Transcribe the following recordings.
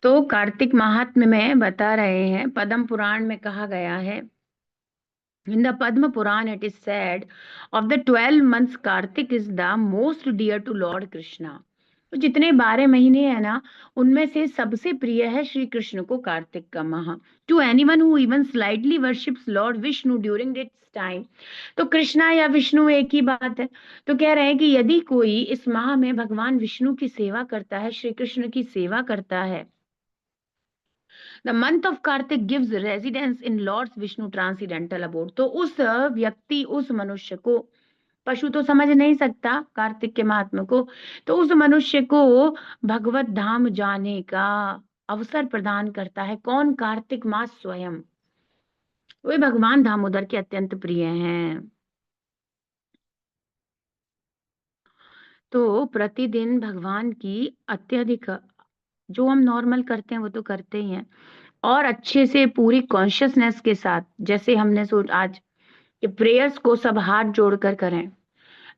तो कार्तिक महात्म्य में बता रहे हैं, पद्म पुराण में कहा गया है, in the Padma Puran it is said, of the 12 months Kartik is the most dear to Lord Krishna. तो जितने 12 महीने हैं ना, उनमें से सबसे प्रिय है श्री कृष्ण को कार्तिक का माह. To anyone who even slightly worships lord Vishnu during this time. तो कृष्णा या विष्णु एक ही बात है. तो कह रहे हैं कि यदि कोई इस माह में भगवान विष्णु की सेवा करता है, श्री कृष्ण की सेवा करता है, the month of Kartik gives residence in lord's Vishnu transcendental abode. तो उस व्यक्ति, उस मनुष्य को, पशु तो समझ नहीं सकता कार्तिक के महात्मा को, तो उस मनुष्य को भगवत धाम जाने का अवसर प्रदान करता है. कौन? कार्तिक मास स्वयं. वे भगवान दामोदर के अत्यंत प्रिय हैं. तो प्रतिदिन भगवान की अत्यधिक, जो हम नॉर्मल करते हैं वो तो करते ही हैं, और अच्छे से पूरी कॉन्शियसनेस के साथ, जैसे हमने सोच आज कि प्रेयर्स को सब हाथ जोड़कर करें,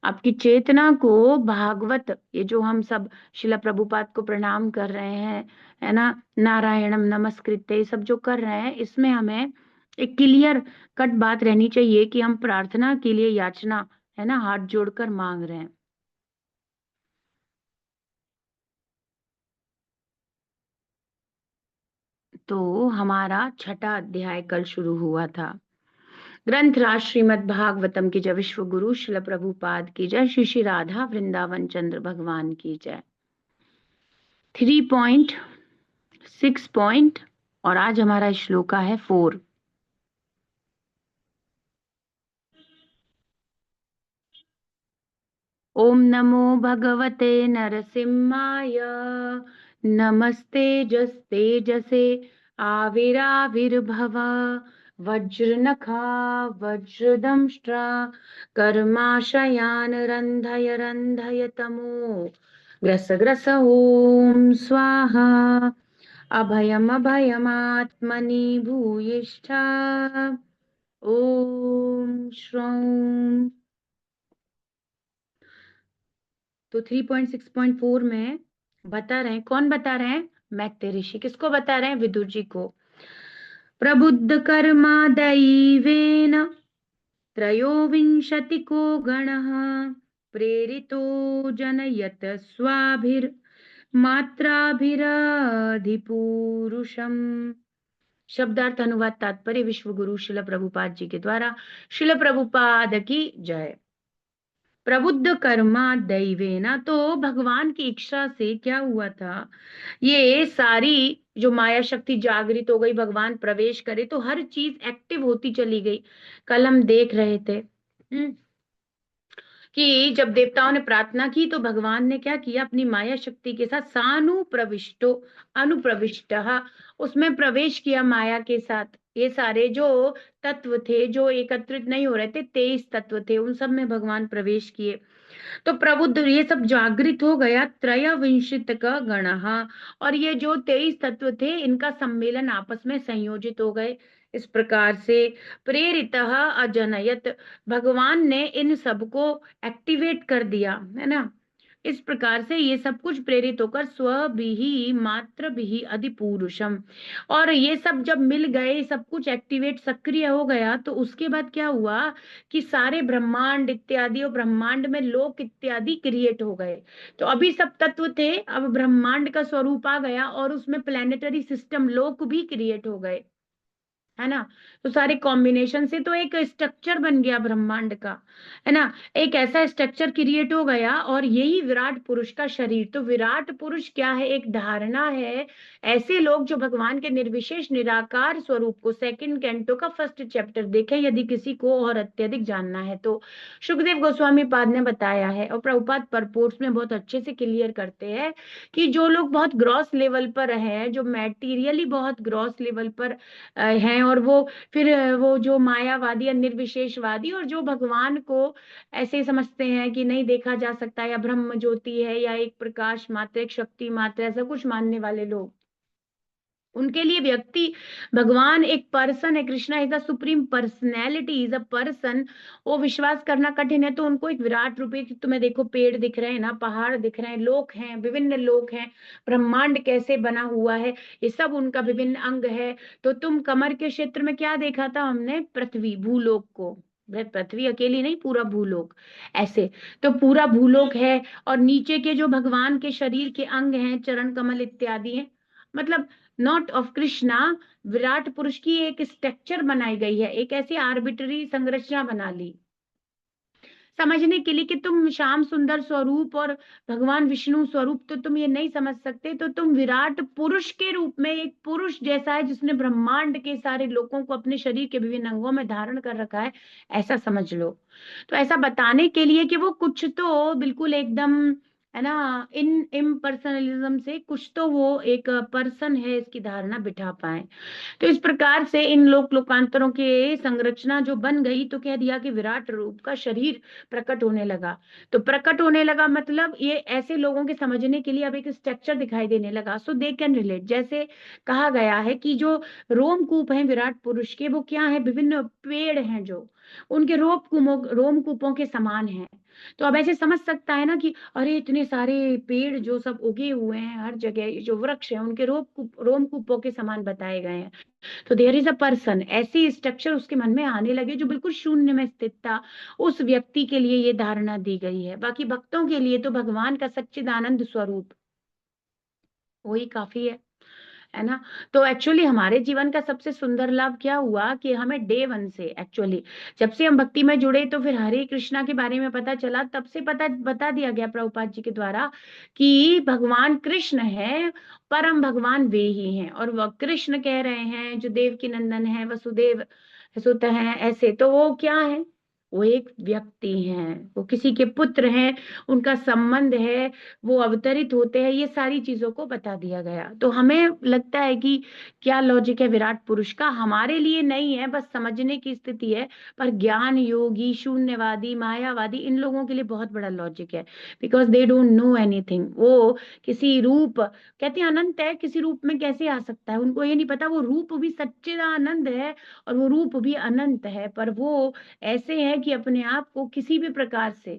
आपकी चेतना को भागवत, ये जो हम सब शिला प्रभुपाद को प्रणाम कर रहे हैं, है ना, नारायणम नमस्कृत्य, ये सब जो कर रहे हैं, इसमें हमें एक क्लियर कट बात रहनी चाहिए कि हम प्रार्थना के लिए, याचना, है ना, हाथ जोड़कर मांग रहे हैं. तो हमारा छठा अध्याय कल शुरू हुआ था. ग्रंथ राज श्रीमद् भागवतम की जय. विश्व गुरु शिल प्रभुपाद की जय. श्री श्री राधा वृंदावन चंद्र भगवान की जय. 3.6 और आज हमारा श्लोका है 4. ओम नमो भगवते नरसिंहाय. नमस्ते जस्ते जसे आविराविर्भव. वज्रनखा वज्रदंष्ट्रा कर्माशयान रंधय रंधय तमो ग्रस ग्रस ओम स्वाहा. अभयम अभयमात्मनि भूयिष्ठा. ओम श्रौं. तो 3.6.4 में बता रहे हैं, कौन बता रहे हैं? मैत्रेय ऋषि. किसको बता रहे हैं? विदुर जी को. प्रबुद्ध कर्मा दैवेन त्रयोविंशतिको गणः प्रेरितो जनयत स्वाभिर्मात्राभिरधिपूरुषम्. शब्दार्थ अनुवाद तात्पर्य विश्व गुरु शिल प्रभुपाद जी के द्वारा. शिल प्रभुपाद की जय. प्रबुद्ध कर्मा दैवेना, तो भगवान की इच्छा से क्या हुआ था, ये सारी जो माया शक्ति जागृत हो गई, भगवान प्रवेश करे तो हर चीज एक्टिव होती चली गई. कल हम देख रहे थे कि जब देवताओं ने प्रार्थना की तो भगवान ने क्या किया, अपनी माया शक्ति के साथ सानुप्रविष्टो अनुप्रविष्ट, उसमें प्रवेश किया माया के साथ. ये सारे जो तत्व थे, जो एकत्रित नहीं हो रहे थे, 23 तत्व थे, उन सब में भगवान प्रवेश किए. तो प्रबुद्ध, ये सब जागृत हो गया. त्रयविंशत का गण, और ये जो 23 तत्व थे, इनका सम्मेलन आपस में संयोजित हो गए. इस प्रकार से प्रेरित अजनयत, भगवान ने इन सबको एक्टिवेट कर दिया, है ना. इस प्रकार से ये सब कुछ प्रेरित होकर स्वभिहि मात्रभिहि अधिपुरुषम, और ये सब जब मिल गए, सब कुछ एक्टिवेट सक्रिय हो गया, तो उसके बाद क्या हुआ कि सारे ब्रह्मांड इत्यादि, और ब्रह्मांड में लोक इत्यादि क्रिएट हो गए. तो अभी सब तत्व थे, अब ब्रह्मांड का स्वरूप आ गया, और उसमें प्लेनेटरी सिस्टम, लोक भी क्रिएट हो गए, है ना. तो सारे कॉम्बिनेशन से तो एक स्ट्रक्चर बन गया ब्रह्मांड का, है ना. एक ऐसा स्ट्रक्चर क्रिएट हो गया, और यही विराट पुरुष का शरीर. तो विराट पुरुष क्या है? एक धारणा है. ऐसे लोग जो भगवान के निर्विशेष निराकार स्वरूप को, सेकंड कैंटो का फर्स्ट चैप्टर देखें यदि किसी को और अत्यधिक जानना है तो. सुखदेव गोस्वामी पाद ने बताया है, और प्रभुपाद परपोर्ट्स में बहुत अच्छे से क्लियर करते हैं कि जो लोग बहुत ग्रॉस लेवल पर हैं, जो मैटीरियली बहुत ग्रॉस लेवल पर हैं, और वो फिर वो जो मायावादी या निर्विशेषवादी, और जो भगवान को ऐसे समझते हैं कि नहीं देखा जा सकता, या ब्रह्म ज्योति है, या एक प्रकाश मात्र, एक शक्ति मात्र, ऐसा कुछ मानने वाले लोग, उनके लिए व्यक्ति, भगवान एक पर्सन है, Krishna is the supreme personality, is a person. वो विश्वास करना कठिन है, तो उनको एक विराट रूप है कि तुम्हें देखो पेड़ दिख रहे हैं ना, पहाड़ दिख रहे हैं, लोक हैं, विभिन्न लोक हैं, ब्रह्मांड कैसे बना हुआ है, ये सब उनका विभिन्न अंग है। तो तुम कमर के क्षेत्र में क्या देखा था हमने? पृथ्वी, भूलोक को। वह पृथ्वी अकेली नहीं, पूरा भूलोक ऐसे। तो पूरा भूलोक है, और नीचे के जो भगवान के शरीर के अंग हैं, चरण कमल इत्यादि हैं, मतलब नॉट ऑफ कृष्णा, विराट पुरुष की एक स्ट्रक्चर बनाई गई है, एक ऐसी आर्बिट्ररी संरचना बना ली समझने के लिए कि तुम श्याम सुंदर स्वरूप और भगवान विष्णु स्वरूप तो तुम ये नहीं समझ सकते, तो तुम विराट पुरुष के रूप में एक पुरुष जैसा है जिसने ब्रह्मांड के सारे लोगों को अपने शरीर के विभिन्न अंगों में धारण कर रखा है, ऐसा समझ लो। तो ऐसा बताने के लिए कि वो कुछ तो बिल्कुल एकदम, है ना, इन इम्पर्सनलिज्म से कुछ तो वो एक पर्सन है, इसकी धारणा बिठा पाए। तो इस प्रकार से इन लोक लोकांतरों के संरचना जो बन गई, तो कह दिया कि विराट रूप का शरीर प्रकट होने लगा। तो प्रकट होने लगा मतलब ये ऐसे लोगों के समझने के लिए अब एक स्ट्रक्चर दिखाई देने लगा, सो दे कैन रिलेट। जैसे कहा गया है कि जो रोमकूप हैं विराट पुरुष के, वो क्या है? विभिन्न पेड़ हैं जो उनके रोमकूपों के समान हैं। तो अब ऐसे समझ सकता है ना कि अरे इतने सारे पेड़ जो सब उगे हुए हैं हर जगह, ये जो वृक्ष हैं उनके रोमकूपों के समान बताए गए हैं। तो देयर इज अ पर्सन, ऐसी स्ट्रक्चर उसके मन में आने लगे जो बिल्कुल शून्य में स्थित था। उस व्यक्ति के लिए ये धारणा दी गई है। बाकी भक्तों के लिए तो भगवान का सच्चिदानंद स्वरूप वही काफी है ना। तो एक्चुअली हमारे जीवन का सबसे सुंदर लाभ क्या हुआ कि हमें डे वन से, एक्चुअली जब से हम भक्ति में जुड़े, तो फिर हरे कृष्णा के बारे में पता चला, तब से पता बता दिया गया प्रभुपाद जी के द्वारा कि भगवान कृष्ण है, परम भगवान वे ही हैं। और वह कृष्ण कह रहे हैं जो देव की नंदन है, वसुदेव सुत हैं, ऐसे तो वो क्या है? वो एक व्यक्ति हैं, वो किसी के पुत्र हैं, उनका संबंध है, वो अवतरित होते हैं, ये सारी चीजों को बता दिया गया। तो हमें लगता है कि क्या लॉजिक है विराट पुरुष का, हमारे लिए नहीं है, बस समझने की स्थिति है। पर ज्ञान योगी, शून्यवादी, मायावादी, इन लोगों के लिए बहुत बड़ा लॉजिक है, because they don't know anything. वो किसी रूप, कहते हैं अनंत है, किसी रूप में कैसे आ सकता है, उनको ये नहीं पता वो रूप भी सच्चिदानंद है और वो रूप भी अनंत है, पर वो ऐसे है कि अपने आप को किसी भी प्रकार से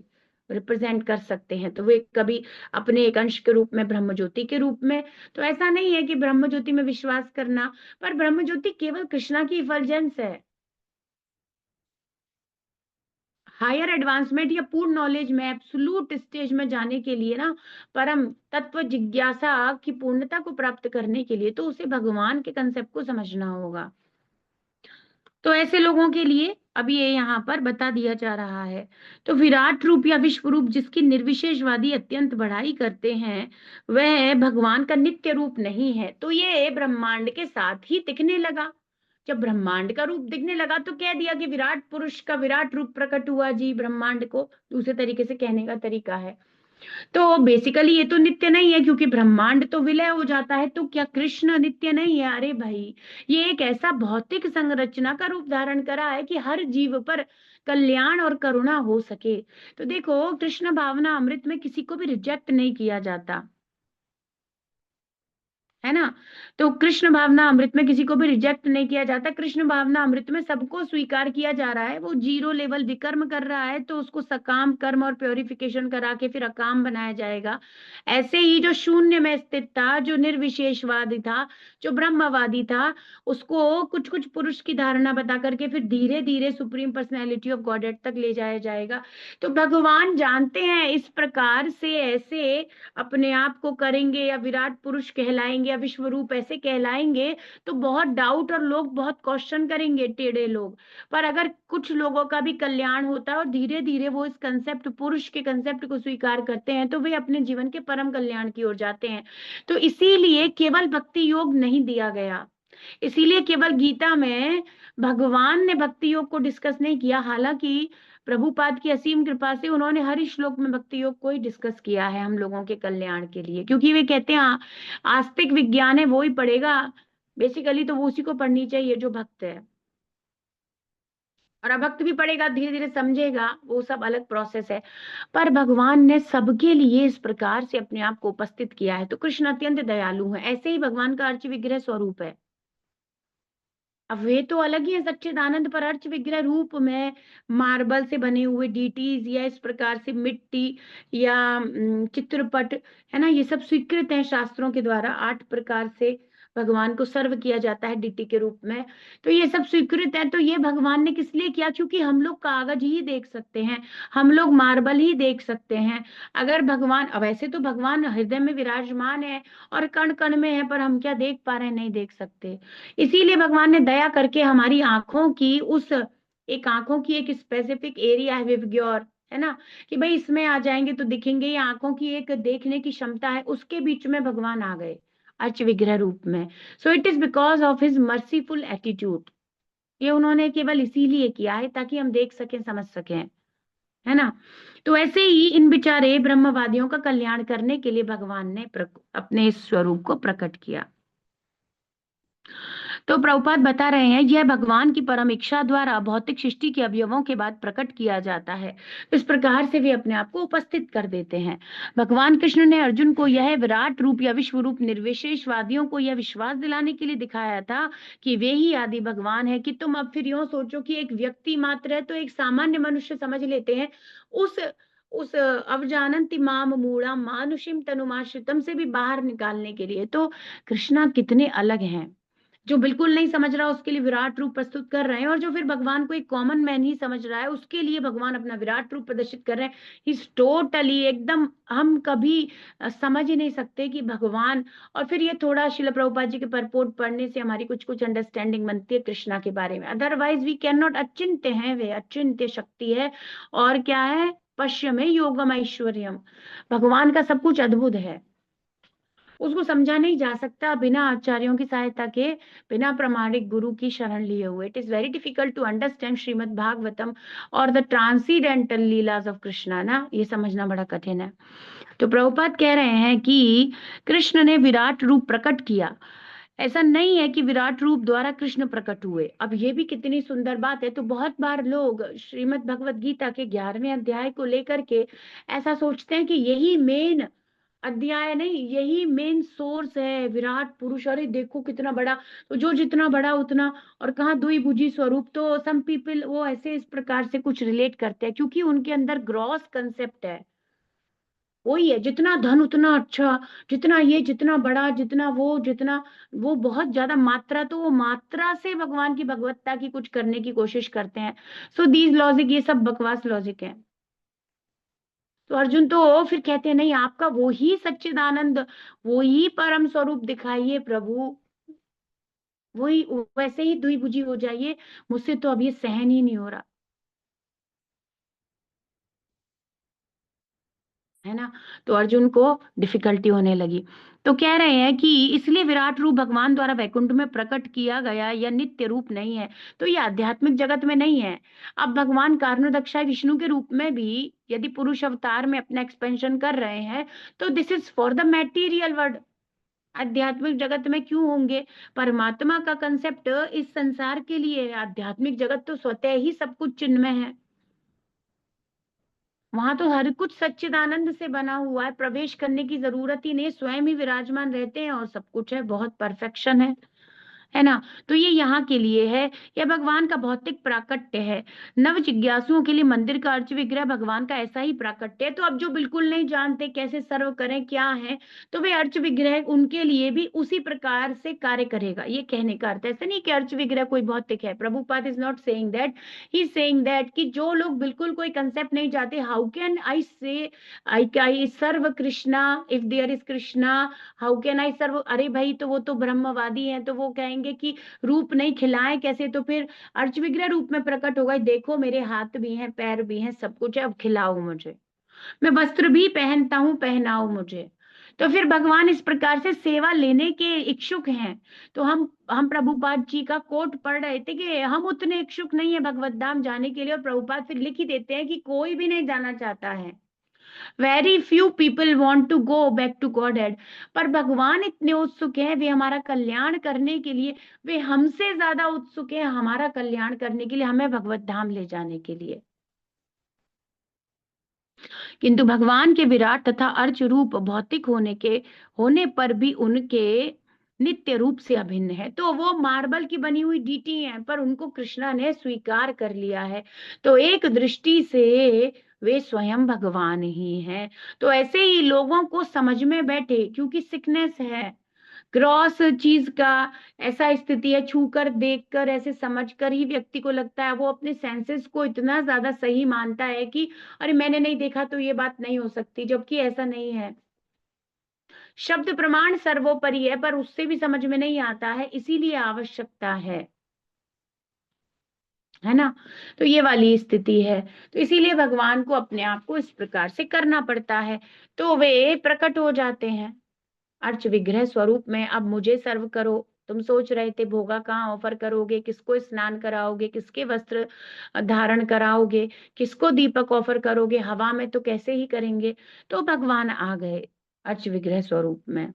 रिप्रेजेंट कर सकते हैं। तो वे कभी अपने एक अंश के रूप में, ब्रह्म ज्योति के रूप में, तो ऐसा नहीं है कि ब्रह्म ज्योति में विश्वास करना, पर ब्रह्म ज्योति केवल कृष्णा की इफल्जेंस है। हायर एडवांसमेंट या पूर्ण नॉलेज में, एब्सोल्यूट स्टेज में जाने के लिए ना, परम तत्व जिज्ञासा की पूर्णता को प्राप्त करने के लिए, तो उसे भगवान के कंसेप्ट को समझना होगा। तो ऐसे लोगों के लिए अभी ये यहाँ पर बता दिया जा रहा है। तो विराट रूप या विश्व रूप जिसकी निर्विशेषवादी अत्यंत बढ़ाई करते हैं, वह भगवान का नित्य रूप नहीं है। तो ये ब्रह्मांड के साथ ही दिखने लगा। जब ब्रह्मांड का रूप दिखने लगा, तो कह दिया कि विराट पुरुष का विराट रूप प्रकट हुआ जी ब्रह्मांड को, दूसरे तरीके से कहने का तरीका है। तो बेसिकली ये तो नित्य नहीं है, क्योंकि ब्रह्मांड तो विलय हो जाता है, तो क्या कृष्ण नित्य नहीं है? अरे भाई, ये एक ऐसा भौतिक संरचना का रूप धारण करा है कि हर जीव पर कल्याण और करुणा हो सके। तो देखो, कृष्ण भावना अमृत में किसी को भी रिजेक्ट नहीं किया जाता, है ना। तो कृष्ण भावना अमृत में किसी को भी रिजेक्ट नहीं किया जाता, कृष्ण भावना अमृत में सबको स्वीकार किया जा रहा है। वो जीरो लेवल विकर्म कर रहा है, तो उसको सकाम कर्म और प्योरिफिकेशन करा के फिर अकाम बनाया जाएगा। ऐसे ही जो शून्य में स्थित था, जो निर्विशेषवादी था, जो ब्रह्मवादी था, उसको कुछ कुछ पुरुष की धारणा बता करके फिर धीरे धीरे सुप्रीम पर्सनैलिटी ऑफ गॉडेड तक ले जाया जाएगा। तो भगवान जानते हैं इस प्रकार से ऐसे अपने आप को करेंगे या विराट पुरुष कहलाएंगे या विश्व रूप ऐसे कहलाएंगे, तो बहुत डाउट और लोग बहुत क्वेश्चन करेंगे, टेढ़े लोग। पर अगर कुछ लोगों का भी कल्याण होता है और धीरे धीरे वो इस कंसेप्ट, पुरुष के कंसेप्ट को स्वीकार करते हैं, तो वे अपने जीवन के परम कल्याण की ओर जाते हैं। तो इसीलिए केवल भक्ति योग नहीं दिया गया, इसीलिए केवल गीता में भगवान ने भक्ति योग को डिस्कस नहीं किया। हालांकि प्रभुपाद की असीम कृपा से उन्होंने हर श्लोक में भक्ति योग को ही डिस्कस किया है हम लोगों के कल्याण के लिए, क्योंकि वे कहते हैं आस्तिक विज्ञान है वो ही पढ़ेगा, बेसिकली तो वो उसी को पढ़नी चाहिए जो भक्त है। और अभक्त भी पढ़ेगा, धीरे धीरे समझेगा, वो सब अलग प्रोसेस है। पर भगवान ने सबके लिए इस प्रकार से अपने आप को उपस्थित किया है, तो कृष्ण अत्यंत दयालु है। ऐसे ही भगवान का अर्च विग्रह स्वरूप है। अब वे तो अलग ही है सच्चिदानंद, पर अर्च विग्रह रूप में मार्बल से बने हुए डीटीज या इस प्रकार से मिट्टी या चित्रपट, है ना, ये सब स्वीकृत है शास्त्रों के द्वारा। 8 प्रकार से भगवान को सर्व किया जाता है डीटी के रूप में, तो ये सब स्वीकृत है। तो ये भगवान ने किस लिए किया? क्योंकि हम लोग कागज ही देख सकते हैं, हम लोग मार्बल ही देख सकते हैं। अगर भगवान, अब वैसे तो भगवान हृदय में विराजमान है और कण कण में है, पर हम क्या देख पा रहे हैं? नहीं देख सकते। इसीलिए भगवान ने दया करके हमारी आंखों की उस, एक आंखों की एक स्पेसिफिक एरिया है विवग्योर, है ना, कि भाई इसमें आ जाएंगे तो दिखेंगे, ये आंखों की एक देखने की क्षमता है, उसके बीच में भगवान आ गए अर्च विग्रह रूप में। So it is because of his merciful attitude. ये उन्होंने केवल इसीलिए किया है ताकि हम देख सकें, समझ सकें, है ना। तो ऐसे ही इन बेचारे ब्रह्मवादियों का कल्याण करने के लिए भगवान ने अपने इस स्वरूप को प्रकट किया। तो प्रभुपाद बता रहे हैं, यह भगवान की परम इच्छा द्वारा भौतिक सृष्टि के अवयवों के बाद प्रकट किया जाता है। इस प्रकार से वे अपने आप को उपस्थित कर देते हैं। भगवान कृष्ण ने अर्जुन को यह विराट रूप या विश्व रूप निर्विशेषवादियों को यह विश्वास दिलाने के लिए दिखाया था कि वे ही आदि भगवान है। कि तुम अब फिर यूं सोचो कि एक व्यक्ति मात्र है, तो एक सामान्य मनुष्य समझ लेते हैं। उस अवजानन्ति माम मूढ़ा मानुषिम तनुमाश्रितम से भी बाहर निकालने के लिए तो कृष्णा कितने अलग हैं। जो बिल्कुल नहीं समझ रहा उसके लिए विराट रूप प्रस्तुत कर रहे हैं, और जो फिर भगवान को एक कॉमन मैन ही समझ रहा है उसके लिए भगवान अपना विराट रूप प्रदर्शित कर रहे हैं। इस टोटली एकदम, हम कभी समझ ही नहीं सकते कि भगवान। और फिर ये थोड़ा शिल प्रभुपाद जी के परपोट पढ़ने से हमारी कुछ कुछ अंडरस्टैंडिंग बनती है कृष्णा के बारे में। अदरवाइज वी कैन नॉट, अचिंत्य है वे, अचिंत्य शक्ति है। और क्या है? पश्चिम में योगम ऐश्वर्यम, भगवान का सब कुछ अद्भुत है, उसको समझा नहीं जा सकता बिना आचार्यों की सहायता के, बिना प्रमाणिक गुरु की शरण लिए हुए। It is very difficult to understand Shrimad Bhagavatam और the transcendental lilas of Krishna ना, ये समझना बड़ा कठिन है। तो प्रभुपाद कह रहे हैं कि कृष्ण ने विराट रूप प्रकट किया, ऐसा नहीं है कि विराट रूप द्वारा कृष्ण प्रकट हुए। अब ये भी कितनी सुंदर बात है। तो बहुत बार लोग श्रीमद् भगवत गीता के 11वें अध्याय को लेकर के ऐसा सोचते हैं कि यही मेन अध्याय नहीं, यही मेन सोर्स है विराट पुरुष। अरे देखो कितना बड़ा, तो जो जितना बड़ा उतना, और कहाँ दुई भुजी स्वरूप। तो सम पीपल वो ऐसे इस प्रकार से कुछ रिलेट करते हैं, क्योंकि उनके अंदर ग्रॉस कंसेप्ट है, वही है, जितना धन उतना अच्छा, जितना ये, जितना बड़ा, जितना वो, जितना वो, बहुत ज्यादा मात्रा। तो वो मात्रा से भगवान की भगवत्ता की कुछ करने की कोशिश करते हैं। सो दीज लॉजिक, ये सब बकवास लॉजिक है। तो अर्जुन तो फिर कहते हैं, नहीं, आपका वो ही सच्चिदानंद, वो ही परम स्वरूप दिखाइए प्रभु, वही वैसे ही द्विभुजी हो जाइए, मुझसे तो अब ये सहन ही नहीं हो रहा, है ना। तो अर्जुन को डिफिकल्टी होने लगी। तो कह रहे हैं कि इसलिए विराट रूप भगवान द्वारा वैकुंठ में प्रकट किया गया या नित्य रूप नहीं है, तो ये आध्यात्मिक जगत में नहीं है। अब भगवान कारणोदक्षाय विष्णु के रूप में भी यदि पुरुष अवतार में अपना एक्सपेंशन कर रहे हैं, तो this is for the material world. आध्यात्मिक जगत में क्यों होंगे? परमात्मा का कंसेप्ट इस संसार के लिए है, आध्यात्मिक जगत तो स्वतः ही सब कुछ चिन्मय है, वहां तो हर कुछ सच्चिदानंद से बना हुआ है, प्रवेश करने की जरूरत ही नहीं, स्वयं ही विराजमान रहते हैं और सब कुछ है, बहुत परफेक्शन है ना। तो ये यहाँ के लिए है, यह भगवान का भौतिक प्राकट्य है। नव जिज्ञासुओं के लिए मंदिर का अर्च विग्रह भगवान का ऐसा ही प्राकट्य है। तो अब जो बिल्कुल नहीं जानते कैसे सर्व करें क्या है, तो वे अर्च विग्रह उनके लिए भी उसी प्रकार से कार्य करेगा। ये कहने का अर्थ ऐसा नहीं कि अर्च विग्रह कोई भौतिक है। Prabhupada is not saying that, he saying that कि जो लोग बिल्कुल कोई कंसेप्ट नहीं चाहते, how can I say I serve Krishna if there is Krishna, how can I serve. अरे भाई, तो वो तो ब्रह्मवादी हैं, तो वो कहेंगे कि रूप नहीं, खिलाएं कैसे? तो फिर अर्च विग्रह रूप में प्रकट होगा, देखो मेरे हाथ भी हैं, पैर भी हैं, सब कुछ है, अब खिलाओ मुझे, मैं वस्त्र भी पहनता हूं, पहनाओ मुझे। तो फिर भगवान इस प्रकार से सेवा लेने के इच्छुक हैं। तो हम प्रभुपाद जी का कोट पढ़ रहे थे कि हम उतने इच्छुक नहीं है भगवत धाम जाने के लिए, और प्रभुपाद फिर लिख ही देते हैं कि कोई भी नहीं जाना चाहता है। Very few people want to go back to Godhead. पर भगवान इतने उत्सुक हैं वे हमारा कल्याण करने के लिए, वे हमसे ज्यादा उत्सुक हैं हमारा कल्याण करने के लिए, हमें भगवत धाम ले जाने के लिए। किंतु भगवान के विराट तथा अर्च रूप भौतिक होने पर भी उनके नित्य रूप से अभिन्न है। तो वो मार्बल की बनी हुई डीटी है, पर उनको कृष्णा ने स्वीकार कर लिया है। तो एक दृष्टि से वे स्वयं भगवान ही हैं। तो ऐसे ही लोगों को समझ में बैठे, क्योंकि सिकनेस है, क्रॉस चीज का ऐसा स्थिति है, छूकर देखकर ऐसे समझकर ही व्यक्ति को लगता है, वो अपने सेंसेस को इतना ज्यादा सही मानता है कि अरे मैंने नहीं देखा तो ये बात नहीं हो सकती, जबकि ऐसा नहीं है। शब्द प्रमाण सर्वोपरि है, पर उससे भी समझ में नहीं आता है, इसीलिए आवश्यकता है ना। तो ये वाली स्थिति है। तो इसीलिए भगवान को अपने आप को इस प्रकार से करना पड़ता है, तो वे प्रकट हो जाते हैं अर्च विग्रह स्वरूप में। अब मुझे सर्व करो। तुम सोच रहे थे भोगा कहाँ ऑफर करोगे, किसको स्नान कराओगे, किसके वस्त्र धारण कराओगे, किसको दीपक ऑफर करोगे, हवा में तो कैसे ही करेंगे। तो भगवान आ गए अर्च विग्रह स्वरूप में।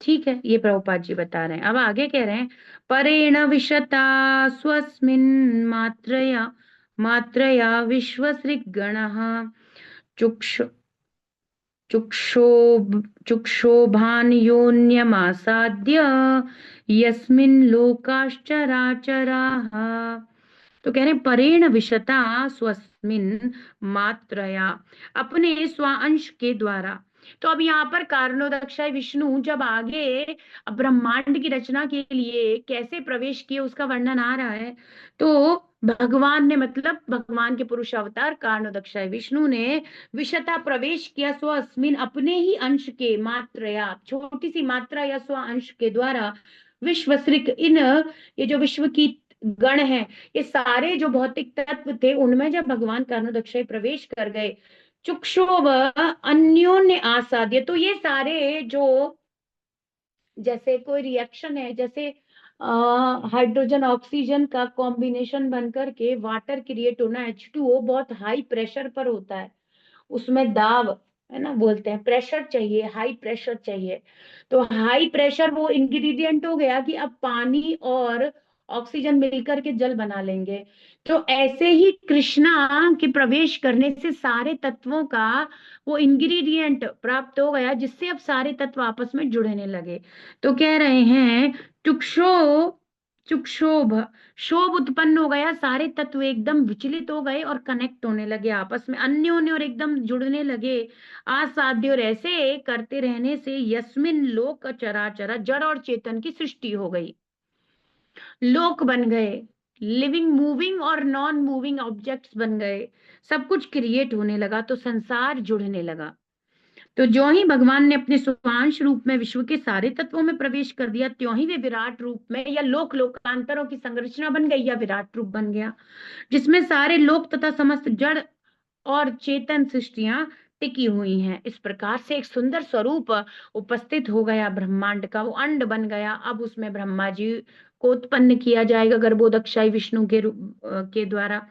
ठीक है, ये प्रभुपाद जी बता रहे हैं। अब आगे कह रहे हैं, परेण विशता स्वस्मिन् मात्रया मात्रया विश्वसृग्गणः चुक्ष चुक्षोभान योन्यमासाद्य यस्मिन् लोकाश्चराचराः। तो कह रहे हैं, परेण विशता स्वस्मिन् मात्रया, अपने स्वांश के द्वारा। तो अब यहाँ पर कारणोदक्षाय विष्णु जब आगे ब्रह्मांड की रचना के लिए कैसे प्रवेश किए उसका वर्णन आ रहा है। तो भगवान ने, मतलब भगवान के पुरुष अवतार कारणोदक्षाय विष्णु ने विशता प्रवेश किया स्वस्मिन, अपने ही अंश के, मात्रया छोटी सी मात्रा या स्व अंश के द्वारा, विश्वसृक इन, ये जो विश्व की गण है, ये सारे जो भौतिक तत्व थे उनमें जब भगवान कारणोदक्षाय प्रवेश कर गए, चुक्षोव अन्योन्य आसाद्य, तो ये सारे जो, जैसे कोई रिएक्शन है, जैसे हाइड्रोजन ऑक्सीजन का कॉम्बिनेशन बनकर के वाटर क्रिएट होना, H2O बहुत हाई प्रेशर पर होता है, उसमें दाब, है ना, बोलते हैं प्रेशर चाहिए, हाई प्रेशर चाहिए। तो हाई प्रेशर वो इंग्रेडिएंट हो गया कि अब पानी और ऑक्सीजन मिलकर के जल बना लेंगे। तो ऐसे ही कृष्णा के प्रवेश करने से सारे तत्वों का वो इंग्रेडिएंट प्राप्त हो गया, जिससे अब सारे तत्व आपस में जुड़ने लगे। तो कह रहे हैं, चुक्षो चुक्षोभ, शोभ उत्पन्न हो गया, सारे तत्व एकदम विचलित हो गए और कनेक्ट होने लगे आपस में, अन्योन्य और एकदम जुड़ने लगे, आसाध्य। और ऐसे करते रहने से यस्मिन लोक चराचरा, जड़ और चेतन की सृष्टि हो गई, लोक बन गए, लिविंग मूविंग और नॉन मूविंग ऑब्जेक्ट्स बन गए, सब कुछ क्रिएट होने लगा, तो संसार जुड़ने लगा। तो ज्यों ही भगवान ने अपने स्वांश रूप में विश्व के सारे तत्वों में प्रवेश कर दिया, त्यों ही वे विराट रूप में या लोक लोकांतरों की संरचना बन गई, या विराट रूप बन गया, जिसमें सारे लोक तथा समस्त जड़ और चेतन सृष्टियां टिकी हुई हैं। इस प्रकार से एक सुंदर स्वरूप उपस्थित हो गया ब्रह्मांड का, वो अंड बन गया। अब उसमें ब्रह्मा जी को उत्पन्न किया जाएगा गर्भोदक्षाई विष्णु के रूप के द्वारा।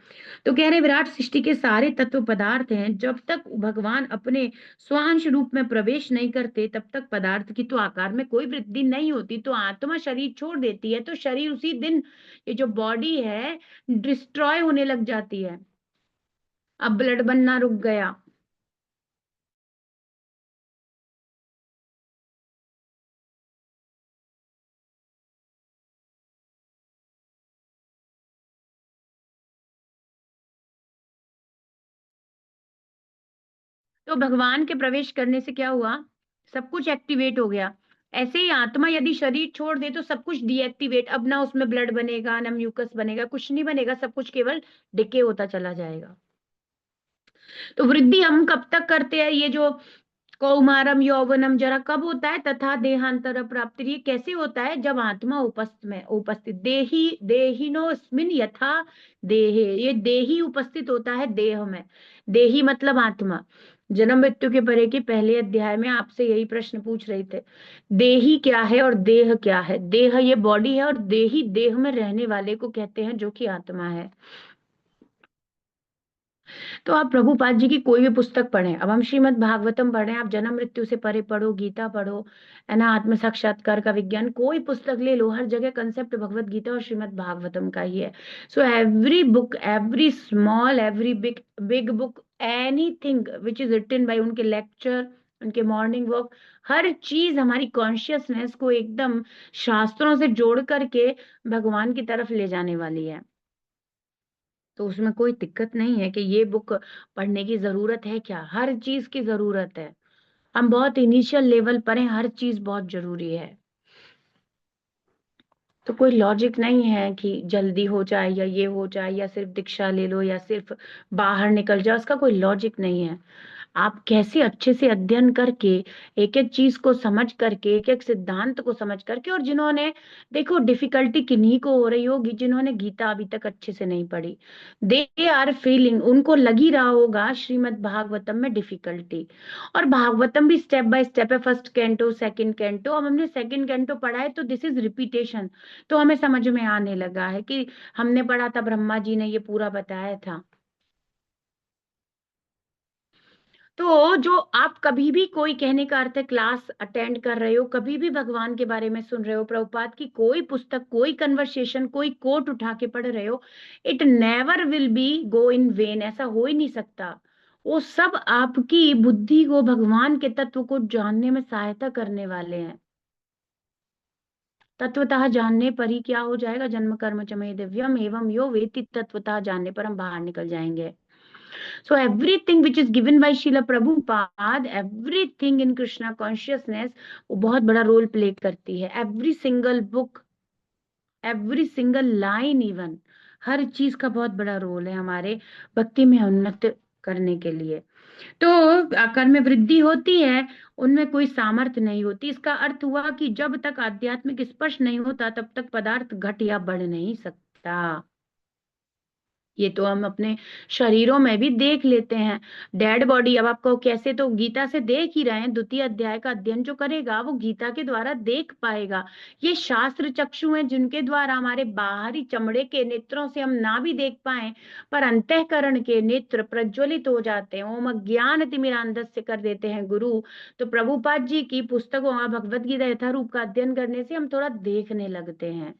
तो कह रहे, विराट सृष्टि के सारे तत्व पदार्थ हैं, जब तक भगवान अपने स्वांश रूप में प्रवेश नहीं करते तब तक पदार्थ की तो आकार में कोई वृद्धि नहीं होती। तो आत्मा शरीर छोड़ देती है तो शरीर उसी दिन, ये जो बॉडी है, डिस्ट्रॉय होने लग जाती है। अब ब्लड बनना रुक गया, तो भगवान के प्रवेश करने से क्या हुआ, सब कुछ एक्टिवेट हो गया। ऐसे ही आत्मा यदि शरीर छोड़ दे तो सब कुछ डीएक्टिवेट, अब ना उसमें ब्लड बनेगा, ना म्यूकस बनेगा, कुछ नहीं बनेगा, सब कुछ केवल डिके होता चला जाएगा। तो वृद्धि हम कब तक करते हैं, ये जो कौमारम यौवनम जरा कब होता है, तथा देहांतर प्राप्ति, ये कैसे होता है, जब आत्मा उपस्थित देही देहिनोस्मिन यथा देहे, ये देही उपस्थित होता है देह में। देही मतलब आत्मा। जन्म मृत्यु के परे के पहले अध्याय में आपसे यही प्रश्न पूछ रहे थे, देही क्या है और देह क्या है। देह ये बॉडी है, और देही देह में रहने वाले को कहते हैं, जो कि आत्मा है। तो आप प्रभुपाद जी की कोई भी पुस्तक पढ़ें, अब हम श्रीमद् भागवतम पढ़ रहे हैं, आप जन्म मृत्यु से परे पढ़ो, गीता पढ़ो, है ना, आत्म साक्षात्कार का विज्ञान, कोई पुस्तक ले लो, हर जगह कंसेप्ट भगवत गीता और श्रीमद् भागवतम का ही है। So every book, every small, every big big book, anything which is written by, उनके लेक्चर, उनके मॉर्निंग वॉक, हर चीज हमारी कॉन्शियसनेस को एकदम शास्त्रों से जोड़ करके भगवान की तरफ ले जाने वाली है। तो उसमें कोई दिक्कत नहीं है कि ये बुक पढ़ने की जरूरत है क्या, हर चीज की जरूरत है। हम बहुत इनिशियल लेवल पर हैं, हर चीज बहुत जरूरी है। तो कोई लॉजिक नहीं है कि जल्दी हो जाए या ये हो जाए या सिर्फ दीक्षा ले लो या सिर्फ बाहर निकल जाओ, उसका कोई लॉजिक नहीं है। आप कैसे अच्छे से अध्ययन करके, एक एक चीज को समझ करके, एक एक सिद्धांत को समझ करके, और जिन्होंने, देखो डिफिकल्टी किन्हीं को हो रही होगी जिन्होंने गीता अभी तक अच्छे से नहीं पढ़ी। दे आर फीलिंग, उनको लगी रहा होगा श्रीमद् भागवतम में डिफिकल्टी। और भागवतम भी स्टेप बाय स्टेप है, फर्स्ट कैंटो, सेकंड कैंटो, अब हमने सेकंड कैंटो पढ़ा है तो दिस इज रिपीटेशन। तो हमें समझ में आने लगा है कि हमने पढ़ा था, ब्रह्मा जी ने ये पूरा बताया था। तो जो आप कभी भी, कोई कहने का अर्थ है क्लास अटेंड कर रहे हो, कभी भी भगवान के बारे में सुन रहे हो, प्रभुपाद की कोई पुस्तक, कोई कन्वर्सेशन, कोई कोट उठा के पढ़ रहे हो, it never will be go in when, ऐसा हो ही नहीं सकता। वो सब आपकी बुद्धि को भगवान के तत्व को जानने में सहायता करने वाले हैं। तत्वतः जानने पर ही क्या हो जाएगा, जन्म कर्म च मे दिव्यम एवं यो वेति, तत्वतः जानने पर हम बाहर निकल जाएंगे। So everything which is given by Srila Prabhupada, everything in Krishna consciousness, वो बहुत बड़ा रोल प्ले करती है। Every single book, every single line, even हर चीज का बहुत बड़ा रोल है हमारे भक्ति में उन्नत करने के लिए। तो कर्म में वृद्धि होती है, उनमें कोई सामर्थ्य नहीं होती। इसका अर्थ हुआ कि जब तक आध्यात्मिक स्पर्श नहीं होता तब तक पदार्थ घट या बढ़ नहीं सकता। ये तो हम अपने शरीरों में भी देख लेते हैं। डेड बॉडी, अब आपको कैसे, तो गीता से देख ही रहे हैं, द्वितीय अध्याय का अध्ययन जो करेगा वो गीता के द्वारा देख पाएगा। ये शास्त्र चक्षु हैं जिनके द्वारा हमारे बाहरी चमड़े के नेत्रों से हम ना भी देख पाए, पर अंतःकरण के नेत्र प्रज्वलित हो जाते हैं। ओम अज्ञान तिमिरांधस्य कर देते हैं गुरु। तो प्रभुपाद जी की पुस्तकों और भगवद गीता यथारूप का अध्ययन करने से हम थोड़ा देखने लगते हैं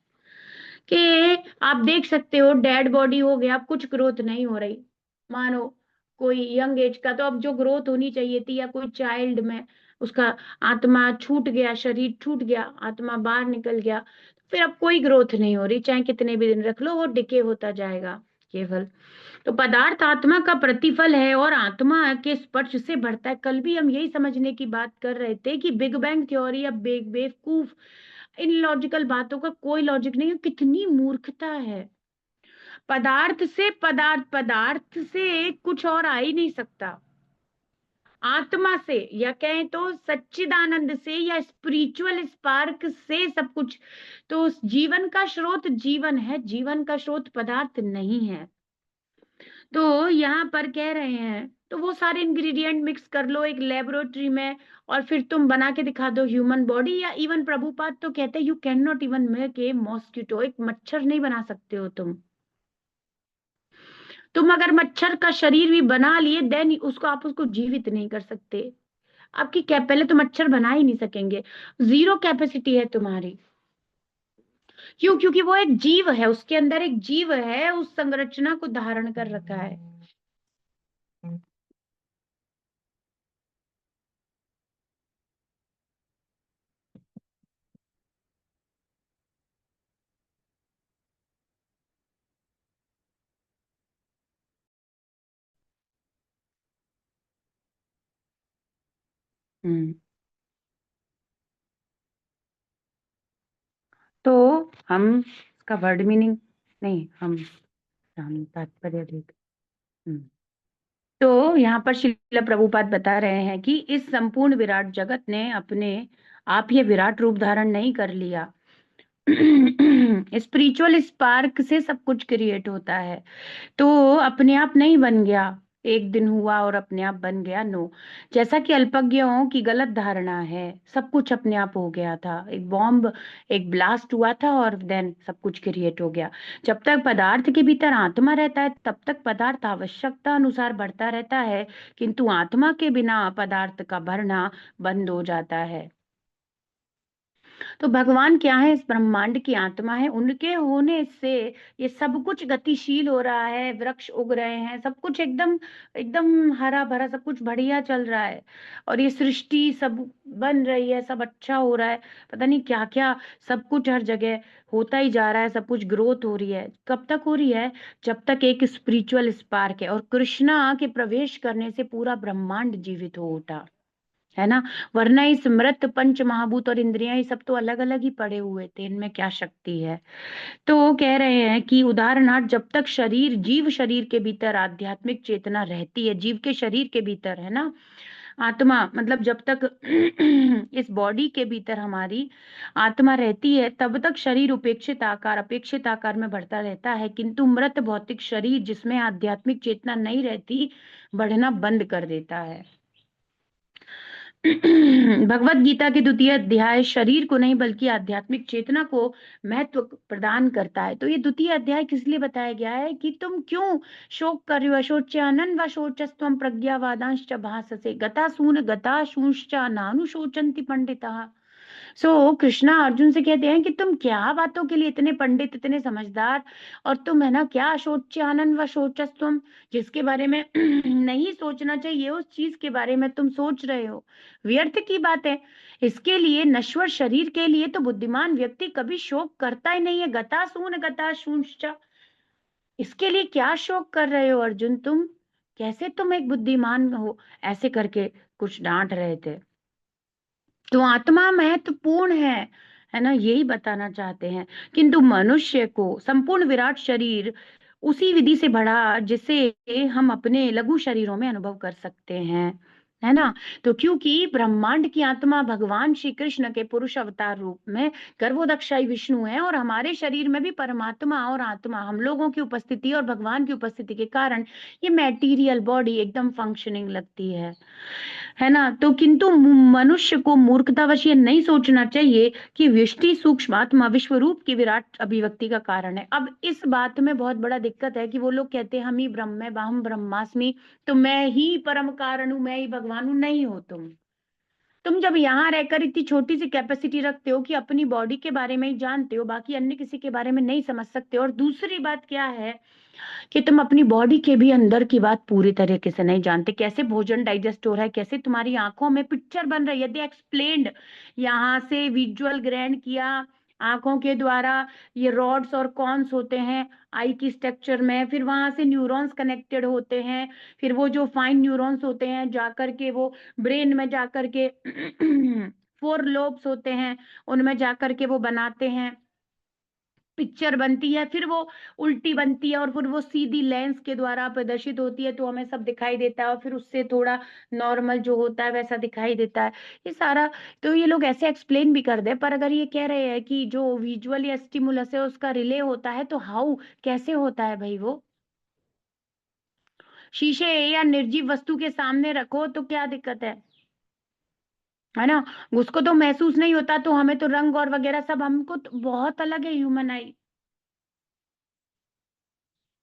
कि आप देख सकते हो डेड बॉडी हो गया, अब कुछ ग्रोथ नहीं हो रही। मानो कोई यंग एज का, तो अब जो ग्रोथ होनी चाहिए थी, या कोई चाइल्ड में उसका आत्मा छूट गया, शरीर छूट गया, आत्मा बाहर निकल गया, फिर अब कोई ग्रोथ नहीं हो रही, चाहे कितने भी दिन रख लो, वो डिके होता जाएगा केवल। तो पदार्थ आत्मा का प्रतिफल है और आत्मा के स्पर्श से बढ़ता है। कल भी हम यही समझने की बात कर रहे थे कि बिग बैंग थ्योरी या बेवकूफ, इन लॉजिकल बातों का कोई लॉजिक नहीं है। कितनी मूर्खता है। पदार्थ से पदार्थ, पदार्थ से कुछ और आ ही नहीं सकता। आत्मा से, या कहें तो सच्चिदानंद से, या स्पिरिचुअल स्पार्क से सब कुछ। तो जीवन का स्रोत जीवन है, जीवन का स्रोत पदार्थ नहीं है। तो यहाँ पर कह रहे हैं, तो वो सारे इंग्रेडिएंट मिक्स कर लो एक लेबोरेटरी में, और फिर तुम बना के दिखा दो ह्यूमन बॉडी। या इवन प्रभुपाद तो कहते हैं you can not even make a mosquito, एक मच्छर नहीं बना सकते हो तुम अगर मच्छर का शरीर भी बना लिए देन उसको, आप उसको जीवित नहीं कर सकते। आपकी क्या, पहले तो मच्छर बना ही नहीं सकेंगे, जीरो कैपेसिटी है तुम्हारी। क्यों? क्योंकि वो एक जीव है, उसके अंदर एक जीव है, उस संरचना को धारण कर रखा है। हम्म। तो हम इसका वर्ड मीनिंग, नहीं, हम तात्पर्य देख। हम्म। तो यहाँ पर श्रील प्रभुपाद बता रहे हैं कि इस संपूर्ण विराट जगत ने अपने आप ये विराट रूप धारण नहीं कर लिया। स्पिरिचुअल स्पार्क से सब कुछ क्रिएट होता है, तो अपने आप नहीं बन गया। एक दिन हुआ और अपने आप बन गया, नो। जैसा कि अल्पज्ञों की गलत धारणा है, सब कुछ अपने आप हो गया था, एक बॉम्ब, एक ब्लास्ट हुआ था और देन सब कुछ क्रिएट हो गया। जब तक पदार्थ के भीतर आत्मा रहता है तब तक पदार्थ आवश्यकता अनुसार बढ़ता रहता है, किंतु आत्मा के बिना पदार्थ का बढ़ना बंद हो जाता है। तो भगवान क्या है? इस ब्रह्मांड की आत्मा है, उनके होने से ये सब कुछ गतिशील हो रहा है, वृक्ष उग रहे हैं, सब कुछ एकदम एकदम हरा भरा, सब कुछ बढ़िया चल रहा है। और ये सृष्टि सब बन रही है, सब अच्छा हो रहा है, पता नहीं क्या क्या, सब कुछ हर जगह होता ही जा रहा है, सब कुछ ग्रोथ हो रही है। कब तक हो रही है? जब तक एक स्पिरिचुअल स्पार्क है, और कृष्णा के प्रवेश करने से पूरा ब्रह्मांड जीवित हो उठा, है ना। वरना इस मृत पंच महाभूत और इंद्रियां ये सब तो अलग अलग ही पड़े हुए थे, इनमें क्या शक्ति है? तो वो कह रहे हैं कि उदाहरणार्थ, जब तक शरीर, जीव शरीर के भीतर आध्यात्मिक चेतना रहती है, जीव के शरीर के भीतर, है ना, आत्मा, मतलब जब तक इस बॉडी के भीतर हमारी आत्मा रहती है तब तक शरीर अपेक्षित आकार में बढ़ता रहता है, किंतु मृत भौतिक शरीर जिसमें आध्यात्मिक चेतना नहीं रहती, बढ़ना बंद कर देता है। भगवत गीता के द्वितीय अध्याय शरीर को नहीं बल्कि आध्यात्मिक चेतना को महत्व प्रदान करता है। तो ये द्वितीय अध्याय किस लिए बताया गया है कि तुम क्यों शोक कर रहे हो? अशोच्यानन व शोचस्त्वम प्रज्ञावादांश्च भाससे गता शूंश्च नानुशोचन्ति पंडिता। सो कृष्णा अर्जुन से कहते हैं कि तुम क्या बातों के लिए इतने पंडित, इतने समझदार, और तुम, है ना, क्या शोच्यानन व शोचस्त्वम, जिसके बारे में नहीं सोचना चाहिए उस चीज के बारे में तुम सोच रहे हो, व्यर्थ की बात है। इसके लिए, नश्वर शरीर के लिए तो बुद्धिमान व्यक्ति कभी शोक करता ही नहीं है। गता शूंश्च, इसके लिए क्या शोक कर रहे हो अर्जुन तुम? कैसे तुम एक बुद्धिमान हो? ऐसे करके कुछ डांट रहे थे। तो आत्मा महत्वपूर्ण है ना, यही बताना चाहते हैं। किंतु मनुष्य को संपूर्ण विराट शरीर उसी विधि से बढ़ा जिसे हम अपने लघु शरीरों में अनुभव कर सकते हैं, है ना। तो क्योंकि ब्रह्मांड की आत्मा भगवान श्री कृष्ण के पुरुष अवतार रूप में गर्भोदक्षाई विष्णु है, और हमारे शरीर में भी परमात्मा और आत्मा, हम लोगों की उपस्थिति और भगवान की उपस्थिति के कारण ये मैटीरियल बॉडी एकदम फंक्शनिंग लगती है ना। तो किंतु मनुष्य को मूर्खतावश ये नहीं सोचना चाहिए कि व्यष्टि सूक्ष्म आत्मा विश्व रूप की विराट अभिव्यक्ति का कारण है। अब इस बात में बहुत बड़ा दिक्कत है कि वो लोग कहते हैं हम ही ब्रह्म है, हम ब्रह्मास्मि, तो मैं ही परम कारण हूं, मैं ही भगवान हूं। नहीं हो तुम जब यहाँ रहकर इतनी छोटी सी कैपेसिटी रखते हो कि अपनी बॉडी के बारे में ही जानते हो, बाकी अन्य किसी के बारे में नहीं समझ सकते हो। और दूसरी बात क्या है कि तुम अपनी बॉडी के भी अंदर की बात पूरी तरीके से नहीं जानते, कैसे भोजन डाइजेस्ट हो रहा है, कैसे तुम्हारी आंखों में पिक्चर बन रही है, यदि एक्सप्लेन्ड, यहाँ से विजुअल ग्रहण किया आंखों के द्वारा, ये रॉड्स और कॉन्स होते हैं आई की स्ट्रक्चर में, फिर वहां से न्यूरॉन्स कनेक्टेड होते हैं, फिर वो जो फाइन न्यूरॉन्स होते हैं जाकर के वो ब्रेन में जाकर के फोर लोब्स होते हैं, उनमें जाकर के वो बनाते हैं, पिक्चर बनती है, फिर वो उल्टी बनती है और फिर वो सीधी लेंस के द्वारा प्रदर्शित होती है, तो हमें सब दिखाई देता है, और फिर उससे थोड़ा नॉर्मल जो होता है वैसा दिखाई देता है, ये सारा। तो ये लोग ऐसे एक्सप्लेन भी कर दे, पर अगर ये कह रहे हैं कि जो विजुअल या स्टिमुलस है उसका रिले होता है, तो हाउ, कैसे होता है भाई? वो शीशे या निर्जीव वस्तु के सामने रखो तो क्या दिक्कत है ना, उसको तो महसूस नहीं होता, तो हमें तो रंग और वगैरह सब हमको तो बहुत अलग है ह्यूमन आई।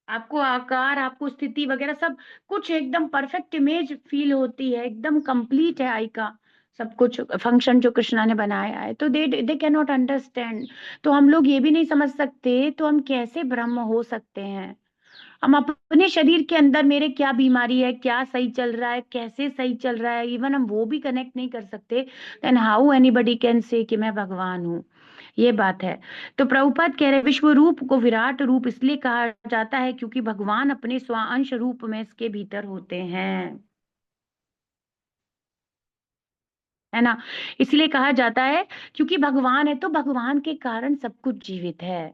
आपको आकार, आपको स्थिति वगैरह सब कुछ एकदम परफेक्ट इमेज फील होती है, एकदम कंप्लीट है आई का सब कुछ फंक्शन जो कृष्णा ने बनाया है। तो दे कैन नॉट अंडरस्टैंड। तो हम लोग ये भी नहीं समझ सकते, तो हम कैसे ब्रह्म हो सकते हैं? हम अपने शरीर के अंदर मेरे क्या बीमारी है, क्या सही चल रहा है, कैसे सही चल रहा है, इवन हम वो भी कनेक्ट नहीं कर सकते, then how anybody can say कि मैं भगवान हूँ? ये बात है। तो प्रभुपाद कह रहे हैं, विश्व रूप को विराट रूप इसलिए कहा जाता है क्योंकि भगवान अपने स्वांश रूप में इसके भीतर होते हैं, है ना। इसलिए कहा जाता है क्योंकि भगवान है, तो भगवान के कारण सब कुछ जीवित है।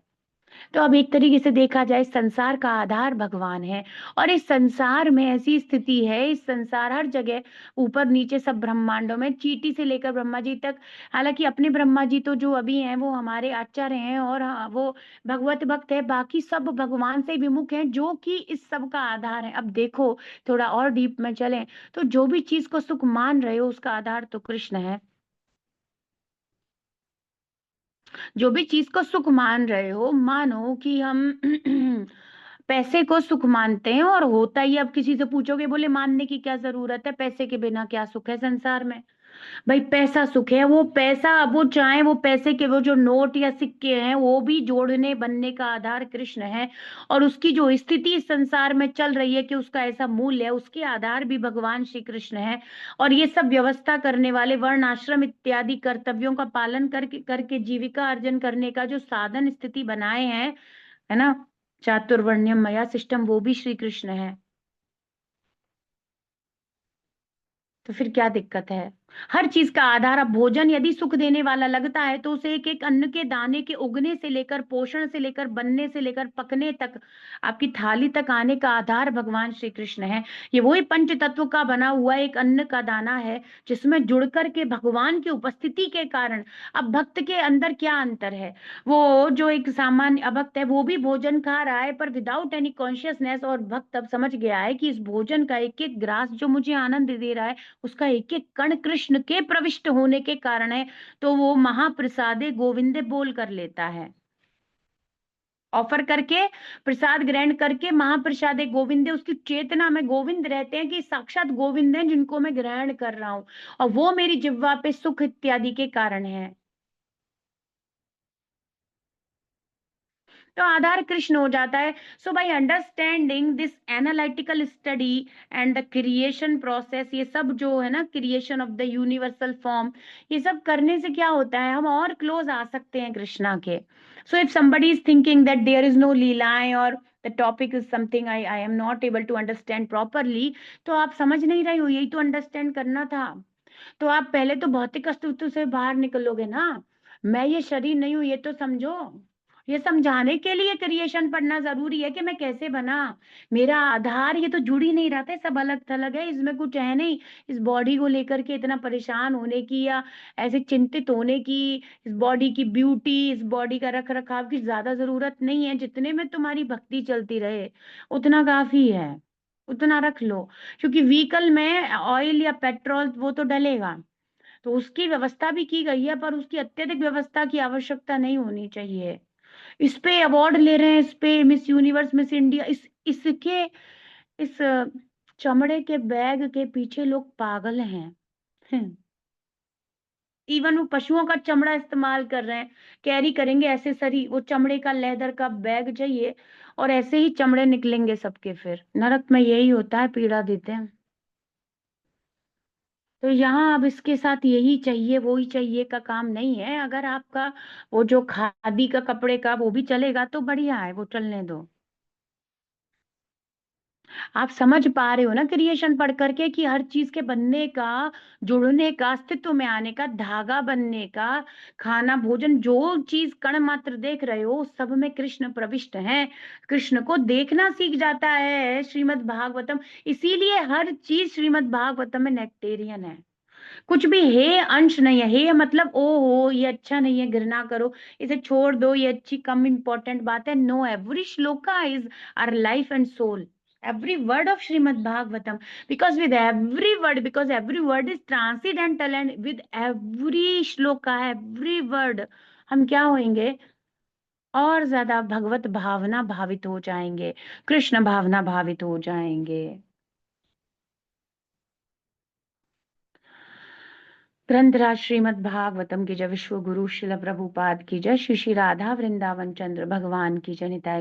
तो अब एक तरीके से देखा जाए, संसार का आधार भगवान है, और इस संसार में ऐसी स्थिति है, इस संसार हर जगह ऊपर नीचे सब ब्रह्मांडों में, चींटी से लेकर ब्रह्मा जी तक, हालांकि अपने ब्रह्मा जी तो जो अभी हैं वो हमारे आचार्य हैं, और वो भगवत भक्त है, बाकी सब भगवान से विमुख हैं, जो कि इस सब का आधार है। अब देखो, थोड़ा और डीप में चलें, तो जो भी चीज को सुख मान रहे हो उसका आधार तो कृष्ण है। जो भी चीज को सुख मान रहे हो, मानो कि हम पैसे को सुख मानते हैं, और होता ही, अब किसी से पूछोगे बोले मानने की क्या जरूरत है, पैसे के बिना क्या सुख है संसार में। भाई पैसा सुख है, वो पैसा, अब वो चाहे वो पैसे के वो जो नोट या सिक्के हैं वो भी जोड़ने बनने का आधार कृष्ण है, और उसकी जो स्थिति इस संसार में चल रही है कि उसका ऐसा मूल्य है, उसके आधार भी भगवान श्री कृष्ण है। और ये सब व्यवस्था करने वाले, वर्ण आश्रम इत्यादि कर्तव्यों का पालन करके करके जीविका अर्जन करने का जो साधन स्थिति बनाए हैं, है ना, चातुर्वर्ण्यम मया सिस्टम, वो भी श्री कृष्ण है। तो फिर क्या दिक्कत है? हर चीज का आधार, अब भोजन यदि सुख देने वाला लगता है तो उसे एक एक अन्न के दाने के उगने से लेकर, पोषण से लेकर, बनने से लेकर, पकने तक, आपकी थाली तक आने का आधार भगवान श्री कृष्ण है। ये वही पंच तत्व का बना हुआ एक अन्न का दाना है, जिसमें जुड़ करके भगवान की उपस्थिति के कारण, अब भक्त के अंदर क्या अंतर है? वो जो एक सामान्य अभक्त है वो भी भोजन खा रहा है पर विदाउट एनी कॉन्शियसनेस, और भक्त अब समझ गया है कि इस भोजन का एक एक ग्रास जो मुझे आनंद दे रहा है, उसका एक एक कण कृष्ण के प्रविष्ट होने के कारण है। तो वो महाप्रसादे गोविंदे बोल कर लेता है, ऑफर करके, प्रसाद ग्रहण करके, महाप्रसादे गोविंदे, उसकी चेतना में गोविंद रहते हैं कि साक्षात गोविंद हैं जिनको मैं ग्रहण कर रहा हूं, और वो मेरी जिह्वा पे सुख इत्यादि के कारण है। तो आधार कृष्ण हो जाता है। So by understanding this analytical study and the creation process, ये सब जो है ना, creation of the universal form, ये सब करने से क्या होता है, हम और क्लोज आ सकते हैं कृष्णा के। So if somebody is thinking that there is no लीलाएं, और the topic is something I am not able to understand properly, तो आप समझ नहीं रही हो, यही तो अंडरस्टैंड करना था। तो आप पहले तो भौतिक अस्तित्व से बाहर निकलोगे ना, मैं ये शरीर नहीं हूं, ये तो समझो। ये समझाने के लिए क्रिएशन पढ़ना जरूरी है कि मैं कैसे बना, मेरा आधार, ये तो जुड़ ही नहीं रहा था, सब अलग थलग है, इसमें कुछ है नहीं। इस बॉडी को लेकर के इतना परेशान होने की, या ऐसे चिंतित होने की, इस बॉडी की ब्यूटी, इस बॉडी का रख रखाव की ज्यादा जरूरत नहीं है। जितने में तुम्हारी भक्ति चलती रहे उतना काफी है, उतना रख लो। क्योंकि व्हीकल में ऑयल या पेट्रोल वो तो डलेगा, तो उसकी व्यवस्था भी की गई है, पर उसकी अत्यधिक व्यवस्था की आवश्यकता नहीं होनी चाहिए। इस पे अवार्ड ले रहे हैं, इस पे मिस यूनिवर्स, मिस इंडिया, इसके, इस चमड़े के बैग के पीछे लोग पागल हैं। इवन वो पशुओं का चमड़ा इस्तेमाल कर रहे हैं, कैरी करेंगे एसेसरी, वो चमड़े का लेदर का बैग चाहिए, और ऐसे ही चमड़े निकलेंगे सबके। फिर नरक में यही होता है, पीड़ा देते हैं। तो यहाँ अब इसके साथ यही चाहिए वही चाहिए का काम नहीं है। अगर आपका वो जो खादी का कपड़े का वो भी चलेगा तो बढ़िया है, वो चलने दो। आप समझ पा रहे हो ना क्रिएशन पढ़ करके, कि हर चीज के बनने का, जुड़ने का, अस्तित्व में आने का, धागा बनने का, खाना भोजन, जो चीज कण मात्र देख रहे हो उस सब में कृष्ण प्रविष्ट हैं। कृष्ण को देखना सीख जाता है श्रीमद् भागवतम। इसीलिए हर चीज श्रीमद् भागवतम में नेक्टेरियन है, कुछ भी हे अंश नहीं है। हे मतलब ओ हो ये अच्छा नहीं है, घृणा करो, इसे छोड़ दो, ये अच्छी कम इंपॉर्टेंट बात है। No, every shloka is our life and soul, every word of Srimad Bhagavatam, because with every word, because every word is transcendental, and with every shloka, every word, हम क्या होंगे, और ज्यादा भगवत भावना भावित हो जाएंगे, कृष्ण भावना भावित हो जाएंगे। ग्रंथराज श्रीमद् भागवतम की जय, विश्व गुरु शिल प्रभुपाद की जय, श्री श्री राधा वृंदावन चंद्र भगवान की जय, निताय